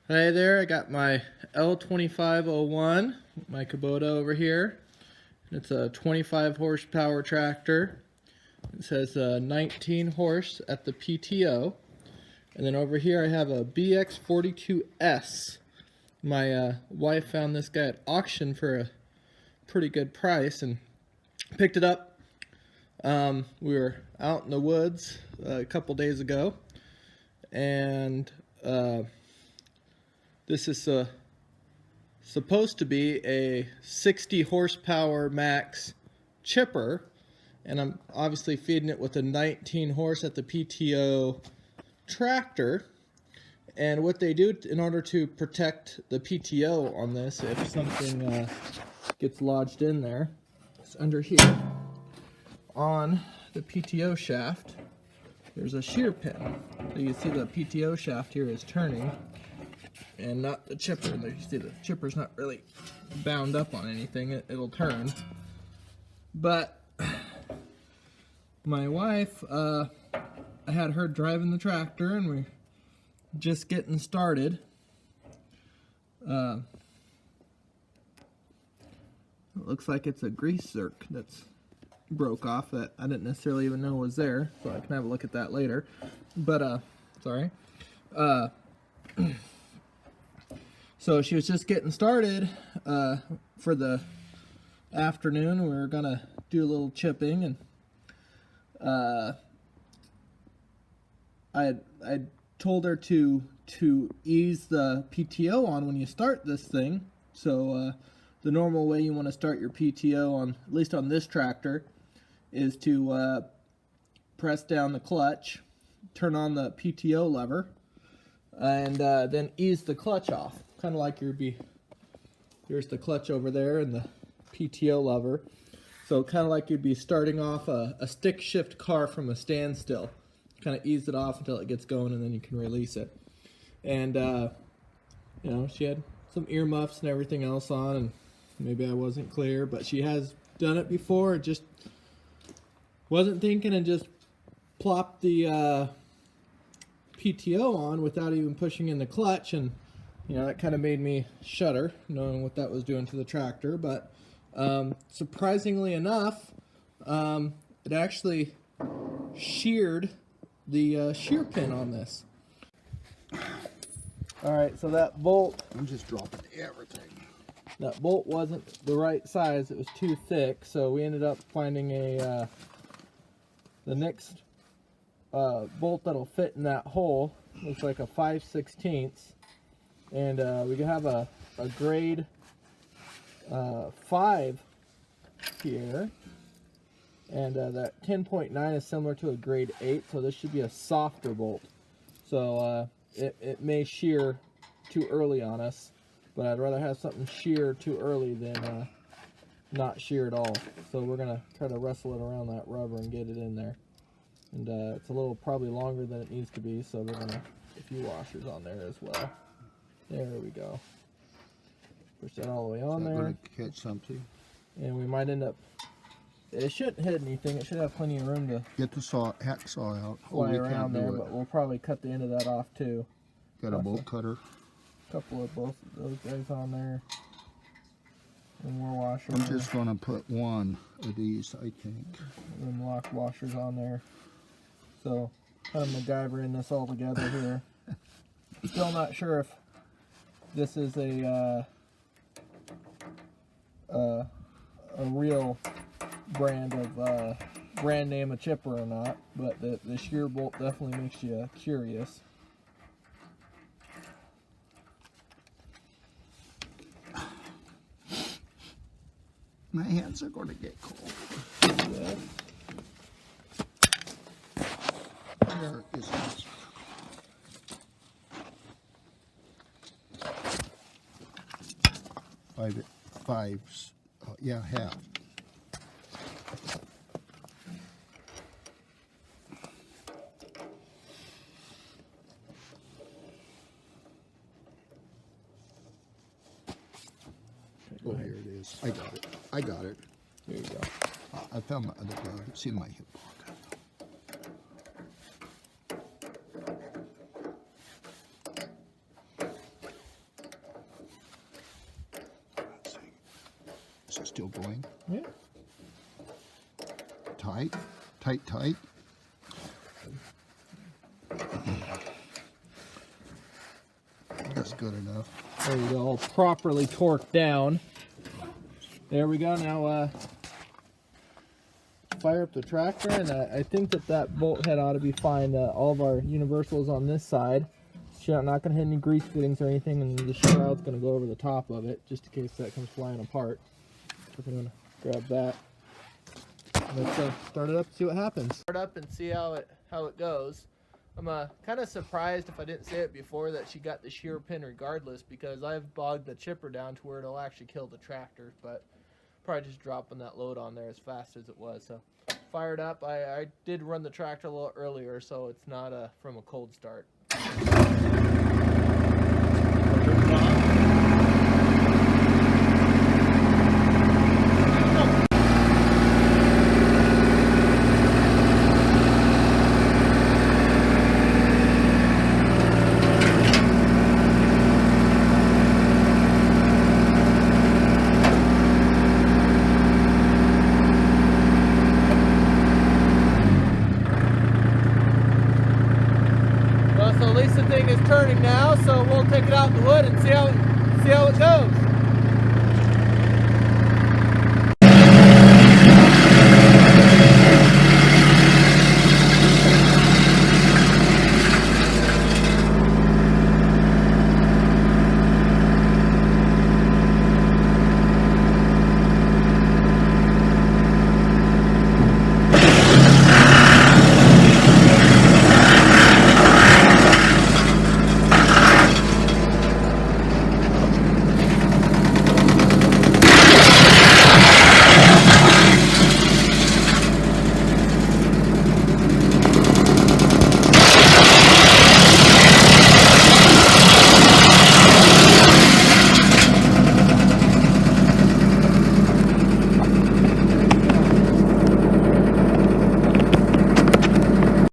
Hi there, I got my L2501, my Kubota over here. It's a 25 horsepower tractor. It says 19 horse at the PTO. And then over here I have a BX42S. My wife found this guy at auction for a pretty good price and picked it up. We were out in the woods a couple days ago, and this is supposed to be a 60 horsepower max chipper, and I'm obviously feeding it with a 19 horse at the PTO tractor. And what they do in order to protect the PTO on this, if something gets lodged in there, it's under here on the PTO shaft. There's a shear pin. So you see the PTO shaft here is turning, and not the chipper. You see the chipper's not really bound up on anything. It'll turn. But my wife, I had her driving the tractor, and we're just getting started. It looks like it's a grease zerk that's broke off that I didn't necessarily even know was there, so I can have a look at that later. But sorry. So she was just getting started for the afternoon. We were gonna do a little chipping, and I told her to ease the PTO on when you start this thing. So the normal way you want to start your PTO on, at least on this tractor, is to press down the clutch, turn on the PTO lever, and then ease the clutch off. Kind of like here's the clutch over there and the PTO lever. So kind of like you'd be starting off a stick shift car from a standstill. Kind of ease it off until it gets going, and then you can release it. And you know, she had some earmuffs and everything else on, and maybe I wasn't clear, but she has done it before. Just wasn't thinking and just plopped the PTO on without even pushing in the clutch, and you know, that kind of made me shudder knowing what that was doing to the tractor. But surprisingly enough, it actually sheared the shear pin on this. Alright, so that bolt, I'm just dropping everything. That bolt wasn't the right size, it was too thick, so we ended up finding the next bolt that'll fit in that hole. Looks like a 5/16, and we can have a grade 5 here, and that 10.9 is similar to a grade 8, so this should be a softer bolt. So it may shear too early on us, but I'd rather have something shear too early than not shear at all. So we're gonna try to wrestle it around that rubber and get it in there. And it's a little probably longer than it needs to be, so we're gonna put a few washers on there as well. There we go. Push that all the way on there. Gonna catch something. And we might end up. It shouldn't hit anything. It should have plenty of room to get the hacksaw out. Fly around there, but we'll probably cut the end of that off too. Got a bolt cutter. Couple of both of those guys on there. And more washers. I'm just gonna put one of these, I think. And then lock washers on there. So I'm MacGyvering this all together here. Still not sure if this is a real brand of brand name of chipper or not, but the shear bolt definitely makes you curious. My hands are going to get cold. Yeah. There is this. Fives. Yeah, half. Oh, here it is. I got it. I got it. There you go. I found my other guy. It's in my hip pocket. Is it still going? Yeah. Tight, tight, tight. That's good enough. There you go, all properly torqued down. There we go. Now fire up the tractor, and I think that bolt head ought to be fine. All of our universals on this side. So I'm not going to hit any grease fittings or anything, and the shroud's going to go over the top of it, just in case that comes flying apart. So I'm going to grab that. Let's start it up and see what happens. Start up and see how it goes. I'm kind of surprised, if I didn't say it before, that she got the shear pin regardless, because I've bogged the chipper down to where it'll actually kill the tractor, but probably just dropping that load on there as fast as it was. So fired up. I did run the tractor a little earlier, so it's not from a cold start. So at least the thing is turning now, so we'll take it out in the wood and see how it goes.